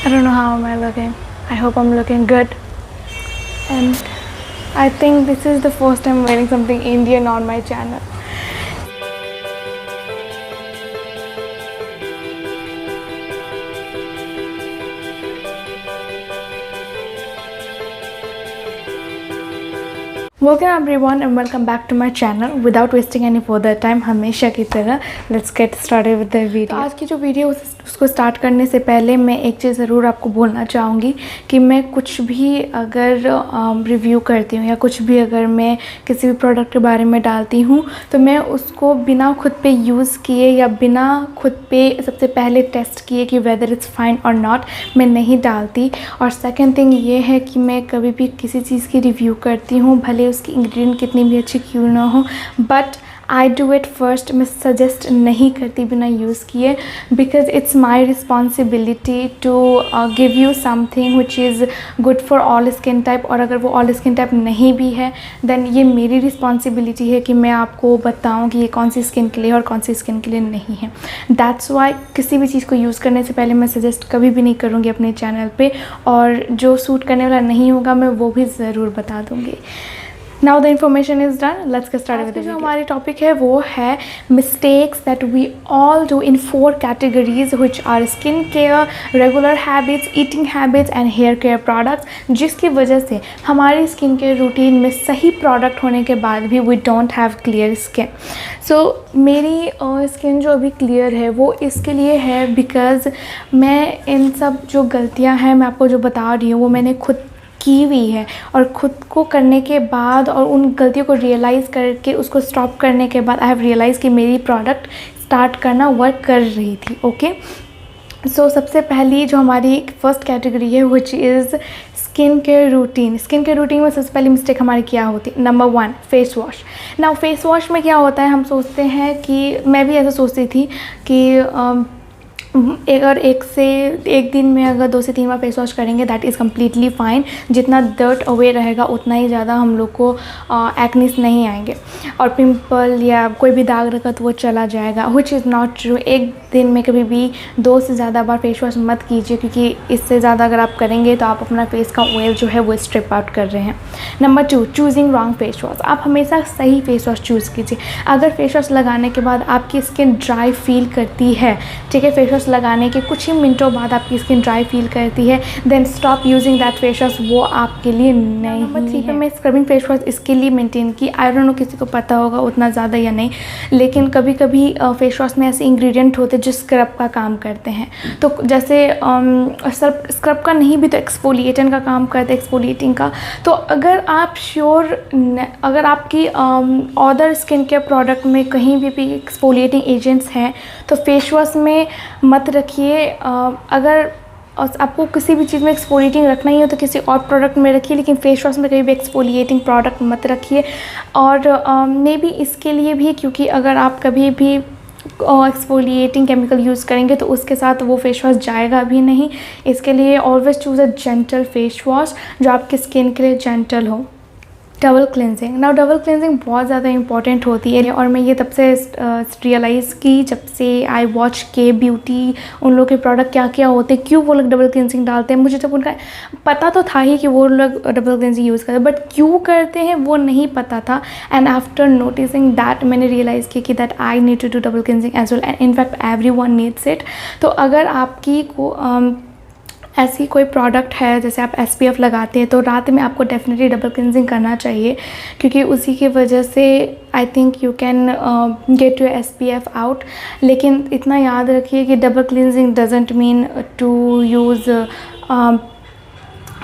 I don't know how am I looking. I hope I'm looking good. And I think this is the first time wearing something Indian on my channel. Welcome everyone and welcome back to my channel. Without wasting any further time, हमेशा की तरह let's get started with the video. तो आज की जो video उसको start करने से पहले मैं एक चीज़ ज़रूर आपको बोलना चाहूँगी कि मैं कुछ भी अगर रिव्यू करती हूँ या कुछ भी अगर मैं किसी भी प्रोडक्ट के बारे में डालती हूँ तो मैं उसको बिना खुद पे यूज़ किए या बिना खुद पे सबसे पहले टेस्ट किए कि वेदर इट्स फाइन और नॉट मैं नहीं डालती। और सेकंड थिंग ये है कि मैं कभी भी किसी चीज़ की रिव्यू करती हूँ भले उसकी इंग्रेडिएंट कितनी भी अच्छी क्यों ना हो, but I do it first. मैं सजेस्ट नहीं करती बिना यूज़ किए, because it's my responsibility to give you something which is good for all skin type. और अगर वो ऑल स्किन टाइप नहीं भी है देन ये मेरी रिस्पॉन्सिबिलिटी है कि मैं आपको बताऊं कि ये कौन सी स्किन के लिए और कौन सी स्किन के लिए नहीं है। दैट्स वाई किसी भी चीज़ को यूज़ करने से पहले मैं सजेस्ट कभी भी नहीं करूँगी अपने चैनल पे, और जो सूट करने वाला नहीं होगा मैं वो भी ज़रूर बता दूँगी। Now the information is done. Let's get started with the video. जो हमारी टॉपिक है वो है mistakes that we all do in 4 categories which are skin care, regular habits, eating habits and hair care products, जिसकी वजह से हमारी skin care routine में सही प्रोडक्ट होने के बाद भी we don't have clear skin. So मेरी स्किन जो अभी क्लियर है वो इसके लिए है बिकॉज़ मैं इन सब जो गलतियाँ हैं मैं आपको जो बता रही हूँ वो मैंने खुद की हुई है, और ख़ुद को करने के बाद और उन गलतियों को रियलाइज़ करके उसको स्टॉप करने के बाद आई हैव रियलाइज़ कि मेरी प्रोडक्ट स्टार्ट करना वर्क कर रही थी। ओके, सो सबसे पहली जो हमारी फर्स्ट कैटेगरी है which is skin care routine. Skin care routine में सबसे पहली मिस्टेक हमारी क्या होती है? Number 1, face wash. Now face wash में क्या होता है, हम सोचते हैं कि मैं भी ऐसा सोचती थी कि अगर एक दिन में अगर 2 से 3 बार फेस वॉश करेंगे दैट इज़ कम्प्लीटली फ़ाइन। जितना डर्ट अवे रहेगा उतना ही ज़्यादा हम लोग को एक्नीस नहीं आएंगे और पिंपल या कोई भी दाग रखा तो वो चला जाएगा, विच इज़ नॉट ट्रू। एक दिन में कभी भी 2 से ज़्यादा बार फेस वॉश मत कीजिए, क्योंकि इससे ज़्यादा अगर आप करेंगे तो आप अपना फेस का ऑयल जो है वो स्ट्रिप आउट कर रहे हैं। Number 2, choosing wrong face wash. आप हमेशा सही फेस वॉश चूज़ कीजिए। अगर फेस वॉश लगाने के बाद आपकी स्किन ड्राई फील करती है, ठीक है, फेस वॉश लगाने के कुछ ही मिनटों बाद आपकी स्किन ड्राई फील करती है, then stop using that face wash, वो आपके लिए नहीं। नंबर 3 पे मैं स्क्रबिंग फेस वॉश इसके लिए मेंटेन की। आई डोंट नो किसी को पता होगा उतना ज़्यादा या नहीं, लेकिन कभी कभी फेस वॉश में ऐसे इंग्रेडिएंट होते हैं जो स्क्रब का काम करते हैं। तो जैसे स्क्रब का नहीं भी तो एक्सफोलिएटेंट का काम करते हैं, एक्सफोलिएटिंग का। तो अगर आप अगर आपकी अदर स्किन केयर प्रोडक्ट में कहीं भी एक्सफोलिएटिंग एजेंट्स हैं तो फेस वॉश में मत रखिए। अगर आपको किसी भी चीज़ में एक्सफोलिएटिंग रखना ही हो तो किसी और प्रोडक्ट में रखिए, लेकिन फेस वॉश में कभी भी एक्सफोलिएटिंग प्रोडक्ट मत रखिए। और मे बी इसके लिए भी, क्योंकि अगर आप कभी भी एक्सफोलिएटिंग केमिकल यूज़ करेंगे तो उसके साथ वो फेस वॉश जाएगा भी नहीं। इसके लिए always choose a gentle face wash जो आपकी स्किन के लिए जेंटल हो। Double cleansing. Now double cleansing बहुत ज़्यादा इंपॉर्टेंट होती है, और मैं ये तब से रियलाइज़ की जब से आई वॉच के ब्यूटी, उन लोग के प्रोडक्ट क्या क्या होते हैं, क्यों वो लोग डबल क्लिनजिंग डालते हैं। मुझे जब उनका पता तो था ही कि वो लोग डबल क्लिनजिंग यूज़ करते हैं, बट क्यों करते हैं वो नहीं पता था। एंड आफ्टर नोटिसिंग दैट मैंने रियलाइज़ किया कि that I need to do double cleansing as well, and in fact everyone needs it. तो अगर आपकी ऐसी कोई प्रोडक्ट है, जैसे आप SPF लगाते हैं, तो रात में आपको डेफिनेटली डबल क्लिनजिंग करना चाहिए, क्योंकि उसी की वजह से I think you can get your SPF out. लेकिन इतना याद रखिए कि double cleansing doesn't mean to use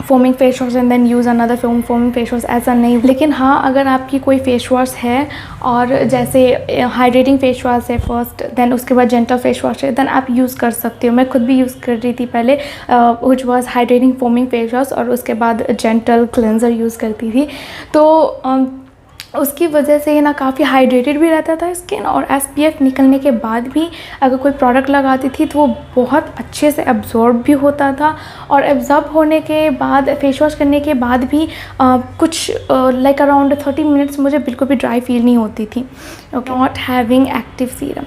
foaming face wash and then use another foaming face wash, ऐसा नहीं। लेकिन हाँ, अगर आपकी कोई फेस वॉश है और जैसे हाइड्रेटिंग फेस वॉश है फर्स्ट, देन उसके बाद जेंटल फेस वॉश है, देन आप यूज़ कर सकते हो। मैं खुद भी यूज़ कर रही थी पहले, which was hydrating foaming face wash, और उसके बाद जेंटल क्लेंजर यूज़ करती थी। तो उसकी वजह से ना काफ़ी हाइड्रेटेड भी रहता था स्किन, और SPF निकलने के बाद भी अगर कोई प्रोडक्ट लगाती थी तो वो बहुत अच्छे से एब्जॉर्ब भी होता था, और एब्जॉर्ब होने के बाद फेस वॉश करने के बाद भी कुछ लाइक अराउंड 30 मिनट्स मुझे बिल्कुल भी ड्राई फील नहीं होती थी। Not having active serum.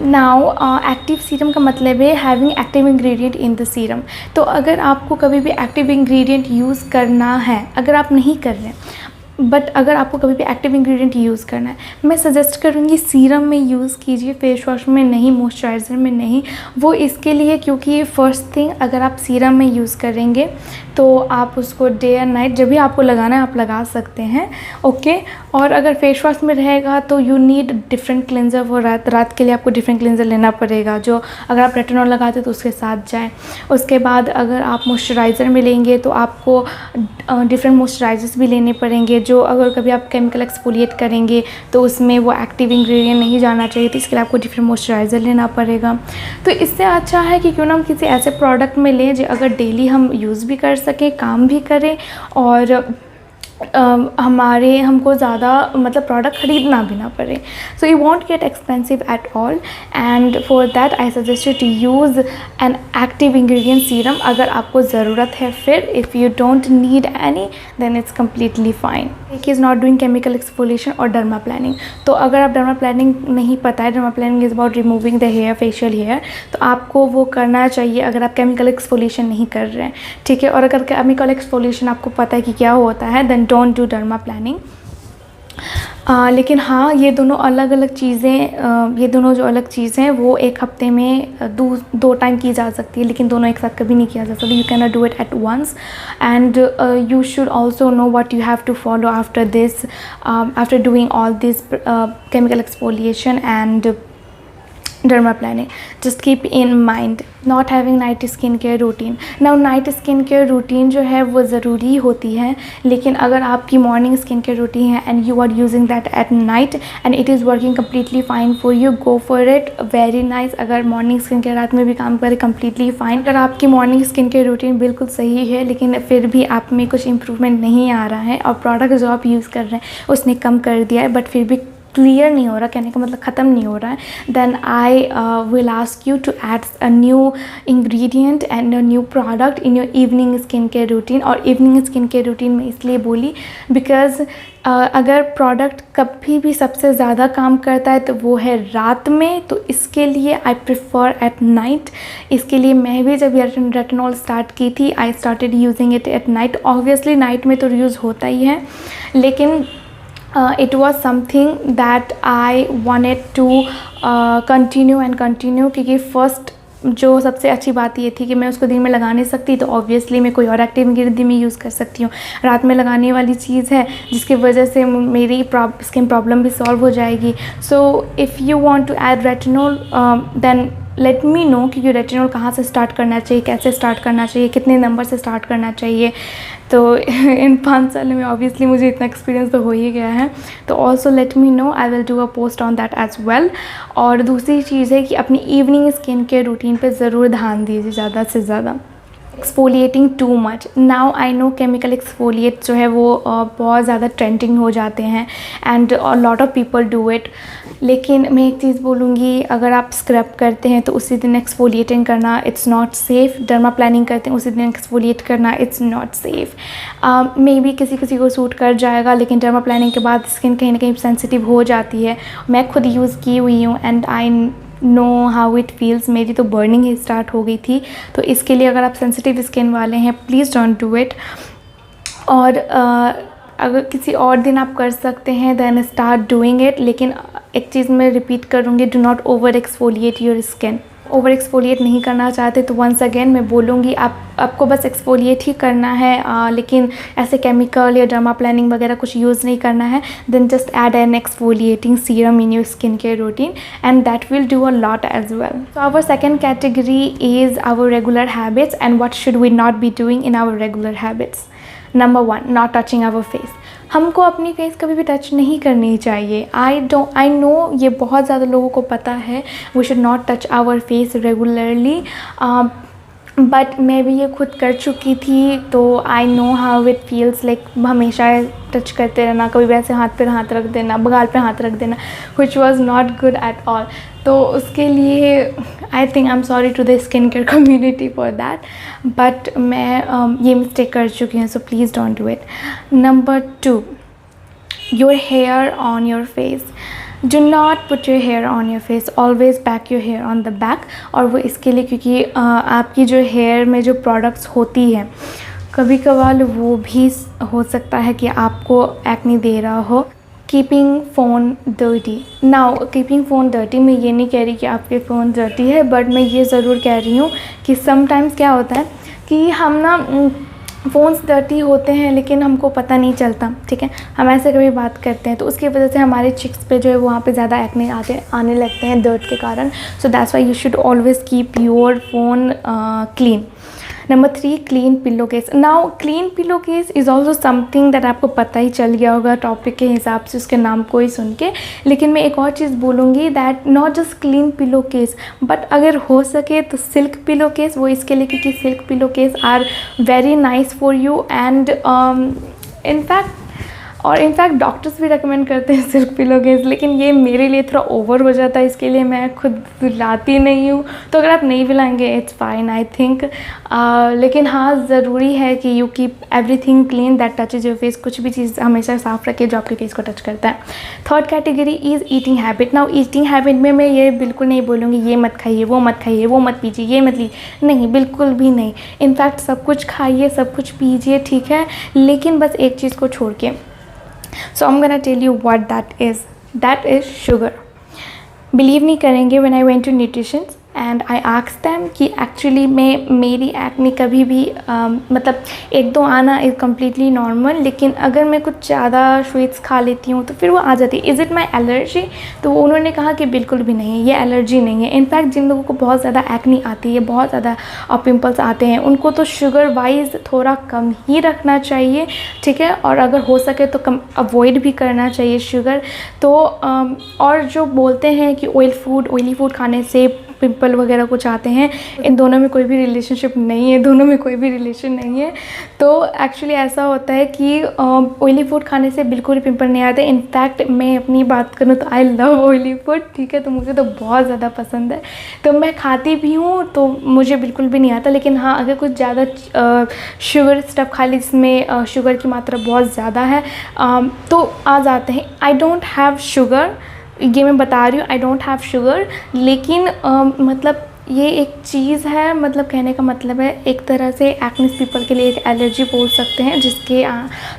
Now active serum का मतलब है having active ingredient in the serum. तो अगर आपको कभी भी एक्टिव इंग्रेडिएंट यूज़ करना है, अगर आप नहीं कर रहे हैं बट अगर आपको कभी भी एक्टिव इंग्रेडिएंट यूज़ करना है, मैं सजेस्ट करूँगी सीरम में यूज़ कीजिए, फेस वॉश में नहीं, मॉइस्चराइज़र में नहीं। वो इसके लिए क्योंकि फ़र्स्ट थिंग अगर आप सीरम में यूज़ करेंगे तो आप उसको डे एंड नाइट जब भी आपको लगाना है आप लगा सकते हैं, ओके। और अगर फेस वॉश में रहेगा तो यू नीड डिफरेंट क्लेंजर। वो रात के लिए आपको डिफरेंट क्लेंजर लेना पड़ेगा, जो अगर आप रेटिनॉल लगाते तो उसके साथ जाए। उसके बाद अगर आप मॉइस्चराइज़र में लेंगे तो आपको डिफरेंट मॉइस्चराइज़र्स भी लेने पड़ेंगे, जो अगर कभी आप केमिकल एक्सफोलिएट करेंगे तो उसमें वो एक्टिव इंग्रेडिएंट नहीं जाना चाहिए, तो इसके लिए आपको डिफरेंट मॉइस्चराइज़र लेना पड़ेगा। तो इससे अच्छा है कि क्यों ना हम किसी ऐसे प्रोडक्ट में लें जो अगर डेली हम यूज़ भी कर सकें, काम भी करें, और हमको ज़्यादा मतलब प्रोडक्ट ख़रीदना भी ना पड़े। So you won't get expensive at all, and for that I suggest you to use an active ingredient serum अगर आपको ज़रूरत है। फिर if you don't need any then it's completely fine. एक is not doing chemical exfoliation और dermaplaning. तो अगर आप डर्मा प्लानिंग नहीं पता है, dermaplaning is about removing the hair, facial hair, तो आपको वो करना चाहिए अगर आप केमिकल एक्सफोलिएशन नहीं कर रहे हैं, ठीक है। और अगर केमिकल एक्सफोलिएशन आपको पता है कि क्या होता है then don't do derma planning. लेकिन हाँ, ये दोनों अलग अलग चीज़ें, ये दोनों जो अलग चीज़ें हैं वो एक हफ्ते में दो टाइम की जा सकती है, लेकिन दोनों एक साथ कभी नहीं किया जा सकता। You can not do it at once, and you should also know what you have to follow after this, after doing all this chemical exfoliation and derma planning. Just keep in mind not having night skin care routine. Now night skin care routine जो है वो ज़रूरी होती है, लेकिन अगर आपकी morning skin care routine है and you are using that at night and it is working completely fine for you, go for it, very nice. अगर morning skin care रात में भी काम करे completely fine. अगर आपकी morning skin care routine बिल्कुल सही है लेकिन फिर भी आप में कुछ improvement नहीं आ रहा है और product जो आप यूज़ कर रहे हैं उसने कम कर दिया है बट फिर भी क्लियर नहीं हो रहा, कहने का मतलब ख़त्म नहीं हो रहा है, then I will ask you to add a new ingredient and a new product in your evening skin care routine. और इवनिंग स्किन केयर रूटीन में इसलिए बोली बिकॉज अगर प्रोडक्ट कभी भी सबसे ज़्यादा काम करता है तो वो है रात में, तो इसके लिए आई प्रिफ़र एट नाइट। इसके लिए मैं भी जब रेटिनॉल स्टार्ट की थी I started using it at night. Obviously night में तो यूज़ होता ही है, लेकिन it was something that I wanted to continue क्योंकि फर्स्ट जो सबसे अच्छी बात ये थी कि मैं उसको दिन में लगा नहीं सकती, तो ऑब्वियसली मैं कोई और एक्टिव इंग्रेडिएंट दिन में यूज़ कर सकती हूँ। रात में लगाने वाली चीज़ है जिसकी वजह से मेरी स्किन प्रॉब्लम भी सॉल्व हो जाएगी। So if you want to add retinol then let me know कि रेटिनॉल कहाँ से स्टार्ट करना चाहिए, कैसे स्टार्ट करना चाहिए, कितने नंबर से स्टार्ट करना चाहिए। तो इन 5 साल में ऑब्वियसली मुझे इतना एक्सपीरियंस तो हो ही गया है, तो also let me know, I will do a post on that as well. और दूसरी चीज़ है कि अपनी इवनिंग स्किन केयर रूटीन पे ज़रूर ध्यान दीजिए ज़्यादा से ज़्यादा। Exfoliating too much, now I know chemical exfoliate जो है वो बहुत ज़्यादा ट्रेंडिंग हो जाते हैं and lot of people do it. लेकिन मैं एक चीज़ बोलूँगी, अगर आप स्क्रब करते हैं तो उसी दिन एक्सफोलिएटिंग करना it's not safe. Derma planning करते हैं उसी दिन एक्सफोलिएट करना it's not safe. May be किसी को सूट कर जाएगा, लेकिन डर्मा प्लानिंग के बाद स्किन कहीं ना कहीं सेंसिटिव हो जाती है। मैं खुद यूज़ की हुई हूँ and I know how it feels. मेरी तो बर्निंग ही स्टार्ट हो गई थी, तो इसके लिए अगर आप सेंसिटिव स्किन वाले हैं प्लीज़ डोंट डू इट। और अगर किसी और दिन आप कर सकते हैं देन स्टार्ट डूइंग इट, लेकिन एक चीज़ मैं रिपीट करूँगी, do not over exfoliate your skin. Over exfoliate नहीं करना चाहते तो वंस अगेन मैं बोलूँगी आपको बस एक्सफोलिएट ही करना है, लेकिन ऐसे केमिकल या डर्मा प्लानिंग वगैरह कुछ यूज़ नहीं करना है। Then just add an exfoliating serum in your skin care routine and that will do a lot as well. So our second category is our regular habits and what should we not be doing in our regular habits. Number 1, not touching our face. हमको अपनी face कभी भी touch नहीं करनी चाहिए। I know ये बहुत ज़्यादा लोगों को पता है, we should not touch our face regularly. But मैं भी ये खुद कर चुकी थी, तो I know how it feels like हमेशा टच करते रहना, कभी वैसे हाथ पर हाथ रख देना, बगाल पे हाथ रख देना, which was not good at all. तो उसके लिए I think I am sorry to the skin care community for that, but मैं ये मिस्टेक कर चुकी हूँ, so please don't do it. Number 2, your hair on your face. Do not put your hair on your face, always pack your hair on the back। और वो इसके लिए क्योंकि आपकी जो हेयर में जो प्रोडक्ट्स होती है, कभी कभार वो भी हो सकता है कि आपको एक्ने दे रहा हो। Keeping phone dirty. Now keeping phone dirty, मैं ये नहीं कह रही कि आपके फ़ोन डर्टी है, बट मैं ये ज़रूर कह रही हूँ कि समटाइम्स क्या होता है कि हम ना फ़ोन्स डर्टी होते हैं लेकिन हमको पता नहीं चलता, ठीक है। हम ऐसे कभी बात करते हैं तो उसकी वजह से हमारे चिक्स पे जो है वहाँ पे ज़्यादा एक्ने आने लगते हैं डर्ट के कारण। So that's why you should always keep your phone clean. Number 3, clean pillow case. Now clean pillow case is also something that आपको पता ही चल गया होगा टॉपिक के हिसाब से, उसके नाम को ही सुन के। लेकिन मैं एक और चीज़ बोलूँगी that not just clean pillow case, but अगर हो सके तो सिल्क पिलो केस। वो इसके लिए क्योंकि silk pillow case are very nice for you and in fact doctors भी रेकमेंड करते हैं सिल्क पिलो केस, लेकिन ये मेरे लिए थोड़ा ओवर हो जाता है, इसके लिए मैं खुद लाती नहीं हूँ। तो अगर आप नहीं भी लाएंगे इट्स फाइन आई थिंक, लेकिन हाँ ज़रूरी है कि you keep everything clean that touches your face. कुछ भी चीज़ हमेशा साफ़ रखें जो आपके फेस को टच करता है। Third category is eating habit. Now eating habit में मैं ये बिल्कुल नहीं बोलूँगी ये मत खाइए, वो मत खाइए, वो मत पीजिए, ये मत लीजिए, नहीं, बिल्कुल भी नहीं। इनफैक्ट सब कुछ खाइए, सब कुछ पीजिए, ठीक है, लेकिन बस एक चीज़ को छोड़ के। So I'm gonna tell you what that is. That is sugar. Believe नहीं करेंगे, when I went to nutrition and I asked them कि actually मेरी एक्ने कभी भी मतलब 1-2 आना इज़ कम्प्लीटली नॉर्मल, लेकिन अगर मैं कुछ ज़्यादा स्वीट्स खा लेती हूँ तो फिर वो आ जाती है। Is it my allergy? तो उन्होंने कहा कि बिल्कुल भी नहीं, ये एलर्जी नहीं है। इनफैक्ट जिन लोगों को बहुत ज़्यादा एक्ने आती है, बहुत ज़्यादा पिंपल्स आते हैं, उनको तो शुगर वाइज थोड़ा कम ही रखना चाहिए, ठीक है, और अगर हो सके तो कम अवॉइड भी करना चाहिए शुगर। तो और जो बोलते हैं कि ऑयली फूड खाने से पिंपल वगैरह कुछ आते हैं, इन दोनों में कोई भी रिलेशनशिप नहीं है, दोनों में कोई भी रिलेशन नहीं है। तो एक्चुअली ऐसा होता है कि ऑयली फूड खाने से बिल्कुल भी पिंपल नहीं आते। इनफैक्ट मैं अपनी बात करूँ तो आई लव ऑयली फूड, ठीक है, तो मुझे तो बहुत ज़्यादा पसंद है, तो मैं खाती भी हूँ, तो मुझे बिल्कुल भी नहीं आता। लेकिन हाँ, अगर कुछ ज़्यादा शुगर स्टफ़ खा ली जिसमें शुगर की मात्रा बहुत ज़्यादा है तो आ जाते हैं। आई डोंट हैव शुगर, ये मैं बता रही हूँ, आई डोंट हैव शुगर, लेकिन मतलब ये एक चीज़ है, मतलब कहने का मतलब है एक तरह से एक्ने पीपल के लिए एक एलर्जी बोल सकते हैं जिसके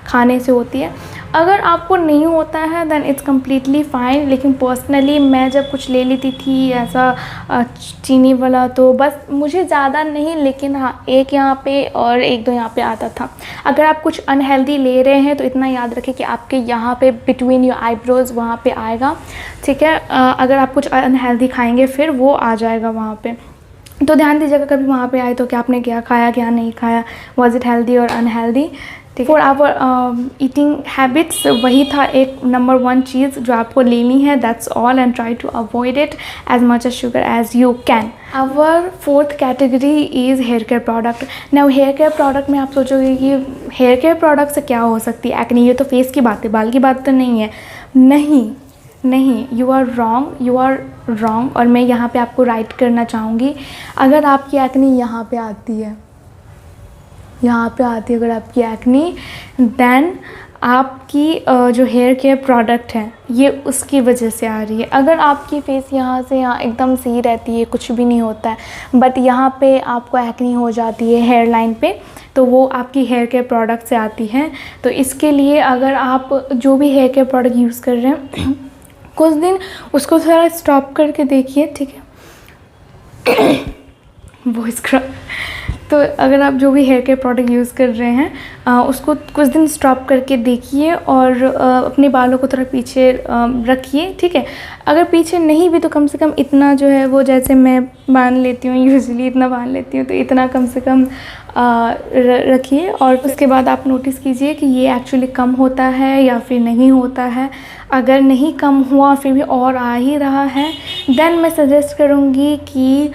खाने से होती है। अगर आपको नहीं होता है देन इट्स कम्प्लीटली फ़ाइन, लेकिन पर्सनली मैं जब कुछ ले लेती थी ऐसा चीनी वाला, तो बस मुझे ज़्यादा नहीं, लेकिन हाँ, एक यहाँ पे और 1-2 यहाँ पे आता था। अगर आप कुछ अनहेल्दी ले रहे हैं तो इतना याद रखें कि आपके यहाँ पे बिटवीन योर आईब्रोज़ वहाँ पे आएगा, ठीक है। अगर आप कुछ अनहेल्दी खाएंगे फिर वो आ जाएगा वहाँ पे, तो ध्यान दीजिएगा कभी वहाँ पे आए तो कि आपने क्या खाया क्या नहीं खाया, वॉज इट हेल्दी और unhealthy. For our eating habits वही था एक नंबर 1 चीज़ जो आपको लेनी है, that's all, and try to avoid it as much as sugar as you can. Our 4th category is hair care product. Now hair care product में आप सोचोगे कि हेयर केयर प्रोडक्ट से क्या हो सकती है एक्ने, ये तो फेस की बात है, बाल की बात तो नहीं है। नहीं, यू आर रॉन्ग, और मैं यहाँ पे आपको राइट करना चाहूँगी। अगर आपकी एक्ने यहाँ पे आती है अगर आपकी एक्ने, देन आपकी जो हेयर केयर प्रोडक्ट है ये उसकी वजह से आ रही है। अगर आपकी फेस यहाँ से यहाँ एकदम सही रहती है, कुछ भी नहीं होता है, बट यहाँ पे आपको एक्ने हो जाती है हेयर लाइन पे, तो वो आपकी हेयर केयर प्रोडक्ट से आती है। तो इसके लिए अगर आप जो भी हेयर केयर प्रोडक्ट यूज़ कर रहे हैं कुछ दिन उसको थोड़ा स्टॉप करके देखिए, ठीक है। Voice crack. तो अगर आप जो भी हेयर केयर प्रोडक्ट यूज़ कर रहे हैं उसको कुछ दिन स्टॉप करके देखिए और अपने बालों को थोड़ा पीछे रखिए, ठीक है। अगर पीछे नहीं भी तो कम से कम इतना जो है वो, जैसे मैं बांध लेती हूँ यूजुअली, इतना बांध लेती हूँ, तो इतना कम से कम रखिए और उसके बाद आप नोटिस कीजिए कि ये एक्चुअली कम होता है या फिर नहीं होता है। अगर नहीं कम हुआ फिर भी और आ ही रहा है, देन मैं सजेस्ट करूँगी कि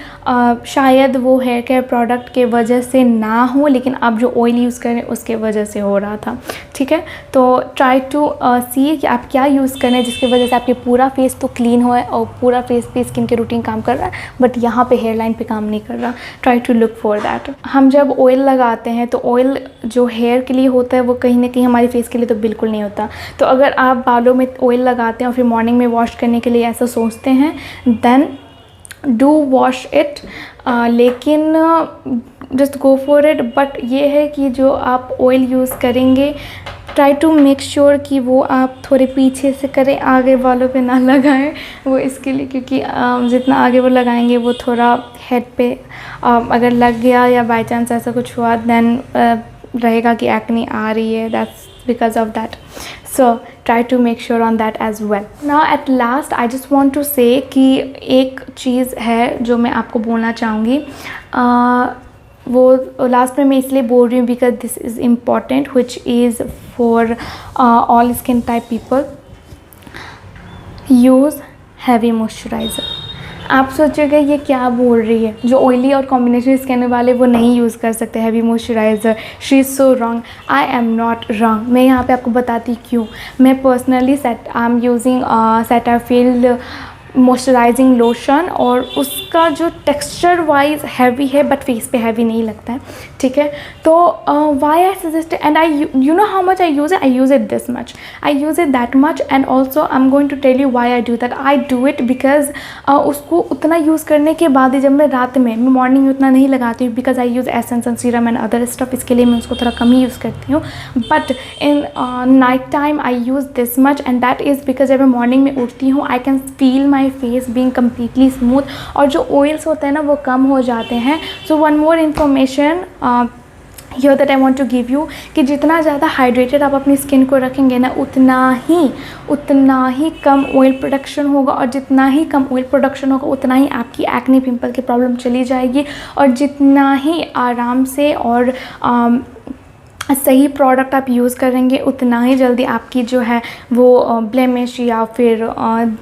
शायद वो हेयर केयर प्रोडक्ट के वजह से ना हो, लेकिन आप जो ऑयल यूज़ करें उसके वजह से हो रहा था। ठीक है, तो ट्राई टू सी कि आप क्या यूज़ करें जिसकी वजह से आपके पूरा फेस तो क्लीन हो और पूरा फेस पे स्किन के रूटीन काम कर रहा है, बट यहाँ पे हेयर लाइन पे काम नहीं कर रहा। Try to look for that. हम जब ऑयल लगाते हैं तो ऑयल जो हेयर के लिए होता है वो कहीं ना कहीं हमारे फेस के लिए तो बिल्कुल नहीं होता। तो अगर आप बालों में ऑयल लगाते हैं और फिर मॉर्निंग में वॉश करने के लिए ऐसा सोचते हैं, देन डू वॉश इट, लेकिन just go for it. But ये है कि जो आप ऑयल यूज़ करेंगे ट्राई टू मेक श्योर कि वो आप थोड़े पीछे से करें, आगे वालों पे ना लगाएं। वो इसके लिए क्योंकि जितना आगे वो लगाएंगे वो थोड़ा हेड पे अगर लग गया या बाय चांस ऐसा कुछ हुआ, देन रहेगा कि एक्ने आ रही है, that's because of that. So try to make sure on that as well. Now at last I just want to say कि एक चीज़ है जो मैं आपको बोलना चाहूँगी, वो लास्ट में मैं इसलिए बोल रही हूँ because this is important which is for all skin type people. Use heavy moisturiser. आप सोचोगे ये क्या बोल रही है, जो ऑयली और कॉम्बिनेशन स्किन वाले वो नहीं यूज़ कर सकते heavy moisturiser. She is so wrong. I am not wrong. मैं यहाँ पे आपको बताती क्यों। मैं personally I am using Cetaphil moisturising lotion और उसका जो टेक्सचर वाइज हैवी है बट फेस पे हैवी नहीं लगता है। ठीक है, तो why I suggest and I you know how much I use it this much, I use it that much and also I am going to tell you why I do that. I do it because उसको उतना use करने के बाद ही जब मैं रात में morning में उतना नहीं लगाती हूँ because I use essence and serum and other stuff, इसके लिए मैं उसको थोड़ा कम ही यूज़ करती हूँ। But in night time I use this much and that is because जब मैं मॉर्निंग में उठती हूँ I can feel my face being completely smooth और जो ऑयल्स होते हैं ना वो कम हो जाते हैं। So one more information here that I want to give you कि जितना ज़्यादा हाइड्रेटेड आप अपनी स्किन को रखेंगे ना उतना ही कम ऑयल प्रोडक्शन होगा और जितना ही कम ऑयल प्रोडक्शन होगा उतना ही आपकी एक्ने पिंपल की प्रॉब्लम चली जाएगी और जितना ही आराम से और सही प्रोडक्ट आप यूज़ करेंगे उतना ही जल्दी आपकी जो है वो ब्लेमिश या फिर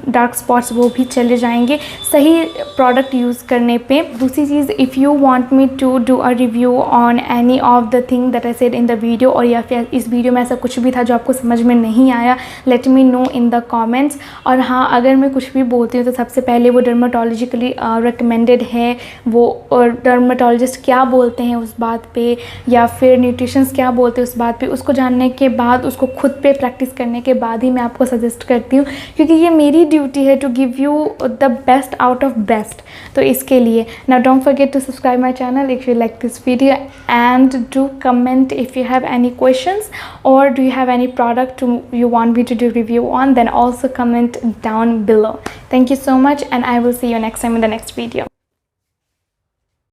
डार्क स्पॉट्स वो भी चले जाएंगे सही प्रोडक्ट यूज़ करने पे। दूसरी चीज़, if you want me to do a review on any of the thing that I said in the video, और या फिर इस वीडियो में ऐसा कुछ भी था जो आपको समझ में नहीं आया, late me no in the comments. और हाँ, अगर मैं कुछ भी बोलती हूँ तो सबसे पहले वो डर्माटोलॉजिकली रिकमेंडेड है, वो डर्माटोलॉजिस्ट क्या बोलते हैं उस बात पे या फिर न्यूट्रिशंस क्या बोलते हैं उस बात पे, उसको जानने के बाद उसको खुद पे प्रैक्टिस करने के बाद ही मैं आपको सजेस्ट करती हूँ, क्योंकि ये मेरी ड्यूटी है to give you the best out of best. तो इसके लिए now don't forget to subscribe my channel if you like this video and do comment if you have any questions or do you have any product you want me to do review on, then also comment down below. Thank you so much and I will see you next time in the next video.